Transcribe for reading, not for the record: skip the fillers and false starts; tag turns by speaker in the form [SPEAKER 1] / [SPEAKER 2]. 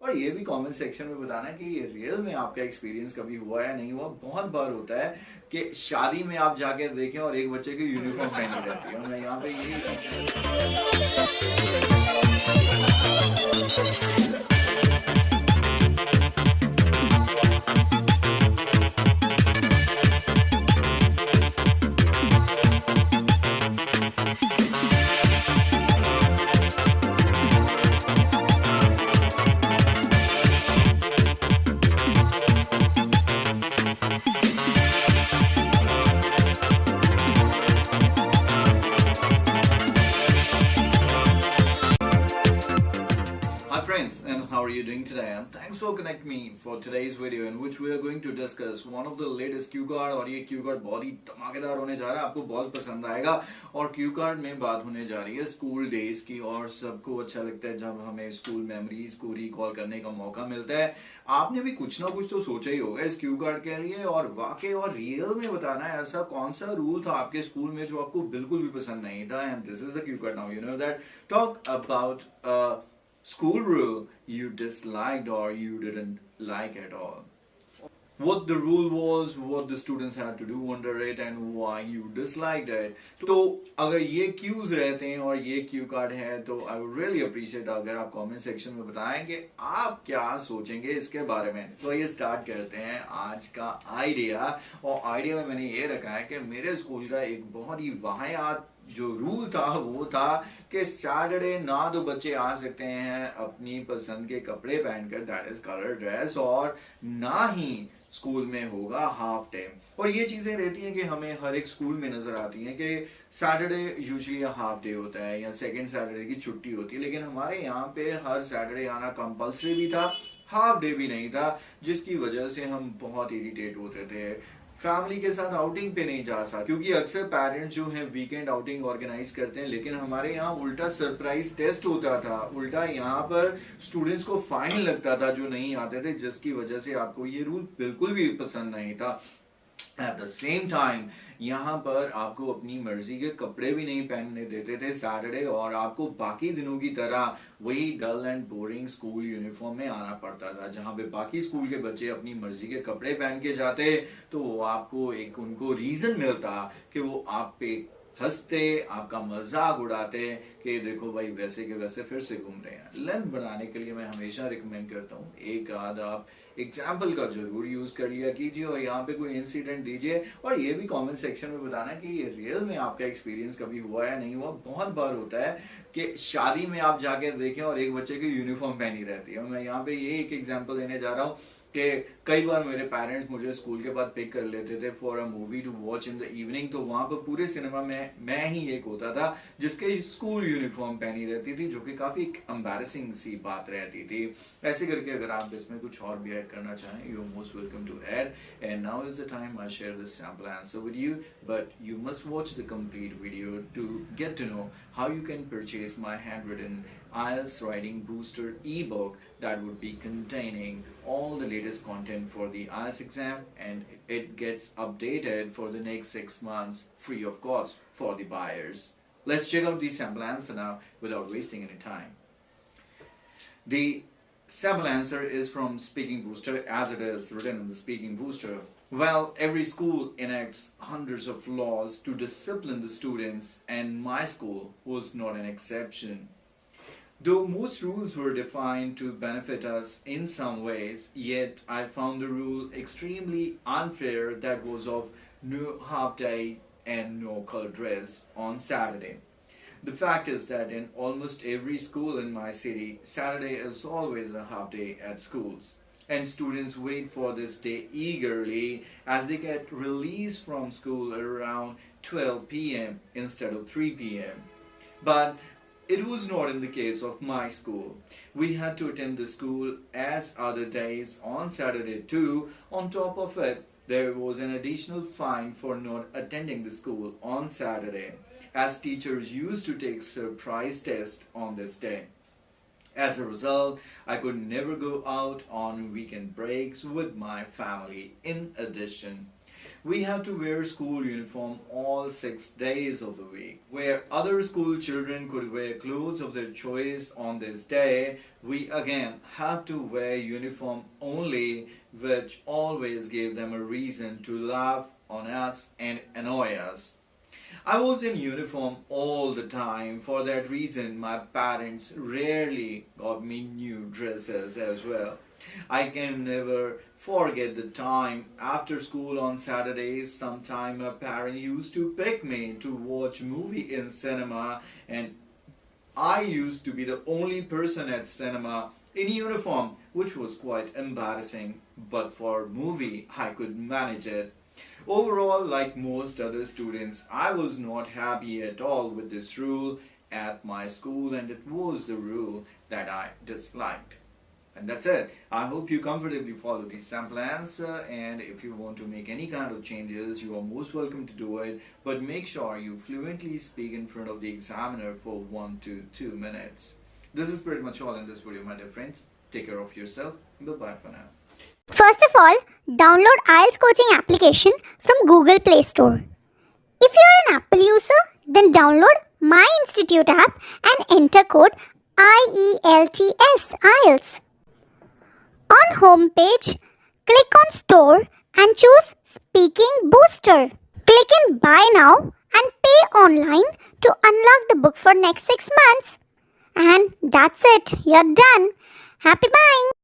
[SPEAKER 1] और ये भी कमेंट सेक्शन में बताना कि ये रियल में आपका एक्सपीरियंस कभी हुआ या नहीं हुआ। बहुत बार होता है कि शादी में आप जाके देखें और एक बच्चे की यूनिफॉर्म पहनी रहती है। मैं यहाँ पे Hi friends, and how are you doing today? And thanks for connecting me for today's video in which we are going to discuss one of the latest cue card। और ये cue card बहुत ही धमाकेदार होने जा रहा है, आपको बहुत पसंद आएगा। और cue card में बात होने जा रही है स्कूल डेज की, और सबको अच्छा लगता है जब हमें स्कूल मेमोरीज को रिकॉल करने का मौका मिलता है। आपने भी कुछ ना कुछ तो सोचा ही होगा इस क्यू कार्ड के लिए, और वाकई और रियल में बताना है ऐसा कौन सा रूल था आपके स्कूल में जो आपको बिल्कुल भी पसंद नहीं था। And this is the Q card. Now you know that talk about school rule you disliked or you didn't like at all. What the rule was, what the students had to do under it, and why you disliked it. तो अगर ये cues रहते हैं और ये Q card है तो I would really appreciate अगर आप कमेंट सेक्शन में बताएं कि आप क्या सोचेंगे इसके बारे में। तो ये स्टार्ट करते हैं आज का आइडिया। और आइडिया में मैंने ये रखा है कि मेरे स्कूल का एक बहुत ही वाहियात जो रूल था वो था कि सैटरडे ना तो बच्चे आ सकते हैं अपनी पसंद के कपड़े पहनकर, दैट इज कलर ड्रेस, और ना ही स्कूल में होगा हाफ डे। और ये चीजें रहती हैं कि हमें हर एक स्कूल में नजर आती हैं कि सैटरडे यूजुअली हाफ डे होता है या सेकेंड सैटरडे की छुट्टी होती है, लेकिन हमारे यहाँ पे हर सैटरडे आना कंपल्सरी भी था, हाफ डे भी नहीं था, जिसकी वजह से हम बहुत इरिटेट होते थे। फैमिली के साथ आउटिंग पे नहीं जा सकते क्योंकि अक्सर पेरेंट्स जो हैं वीकेंड आउटिंग ऑर्गेनाइज करते हैं, लेकिन हमारे यहाँ उल्टा सरप्राइज टेस्ट होता था। उल्टा यहाँ पर स्टूडेंट्स को फाइन लगता था जो नहीं आते थे, जिसकी वजह से आपको ये रूल बिल्कुल भी पसंद नहीं था। एट द सेम टाइम यहाँ पर आपको अपनी मर्जी के कपड़े भी नहीं पहनने देते थे सैटरडे, और आपको बाकी दिनों की तरह वही dull and boring school uniform में आना पड़ता था। जहाँ पे बाकी स्कूल के बच्चे अपनी मर्जी के कपड़े पहन के जाते तो वो आपको एक उनको रीजन मिलता कि वो आप पे हंसते, आपका मजाक उड़ाते कि देखो भाई वैसे के वैसे फिर से घूम रहे हैं। लेंथ बनाने के लिए मैं हमेशा रिकमेंड करता हूँ एक आध आप एग्जाम्पल का जरूर यूज कर लिया कीजिए और यहाँ पे कोई इंसिडेंट दीजिए। और ये भी कमेंट सेक्शन में बताना कि ये रियल में आपका एक्सपीरियंस कभी हुआ या नहीं हुआ। बहुत बार होता है कि शादी में आप जाके देखें और एक बच्चे की यूनिफॉर्म पहनी रहती है। मैं यहाँ पे ये एक एग्जाम्पल देने जा रहा हूँ कि कई बार मेरे पेरेंट्स मुझे स्कूल के बाद पिक कर लेते थे for a movie two watch in the evening, तो वहां पर पूरे सिनेमा में मैं ही एक होता था जिसके स्कूल यूनिफॉर्म पहनी रहती थी, जो कि काफी एम्बैरेसिंग सी बात रहती थी। ऐसे करके अगर आप इसमें कुछ और भी ऐड करना चाहें, you are most welcome to add. And now is the time I share this sample answer with you, but you must watch the complete video to get to know how you can purchase my handwritten IElts writing booster ebook that would be containing all the latest content for the IELTS exam, and it gets updated for the next 6 months free of cost for the buyers. Let's check out the sample answer now without wasting any time. The sample answer is from Speaking Booster as it is written in the Speaking Booster. Well, every school enacts hundreds of laws to discipline the students, and my school was not an exception. Though most rules were defined to benefit us in some ways, yet I found the rule extremely unfair that was of no half day and no color dress on Saturday. The fact is that in almost every school in my city, Saturday is always a half day at schools. And students wait for this day eagerly as they get released from school around 12 p.m. instead of 3 p.m. But it was not in the case of my school. We had to attend the school as other days on Saturday too. On top of it, there was an additional fine for not attending the school on Saturday, as teachers used to take surprise tests on this day. As a result, I could never go out on weekend breaks with my family. In addition, We have to wear school uniform all 6 days of the week. Where other school children could wear clothes of their choice on this day, we again have to wear uniform only, which always gave them a reason to laugh on us and annoy us. I was in uniform all the time. For that reason, my parents rarely got me new dresses as well. I can never forget the time after school on Saturdays. Sometime my parent used to pick me to watch movie in cinema, and I used to be the only person at cinema in uniform, which was quite embarrassing. But for movie, I could manage it. Overall, like most other students, I was not happy at all with this rule at my school, and it was the rule that I disliked. And that's it. I hope you comfortably follow these sample answer, and if you want to make any kind of changes, you are most welcome to do it. But make sure you fluently speak in front of the examiner for 1 to 2 minutes. This is pretty much all in this video, my dear friends. Take care of yourself. Bye-bye for now.
[SPEAKER 2] First of all, download IELTS coaching application from Google Play Store. If you are an Apple user, then download My Institute app and enter code IELTS IELTS. On home page, click on Store and choose Speaking Booster. Click in Buy Now and pay online to unlock the book for next 6 months. And that's it. You're done. Happy buying!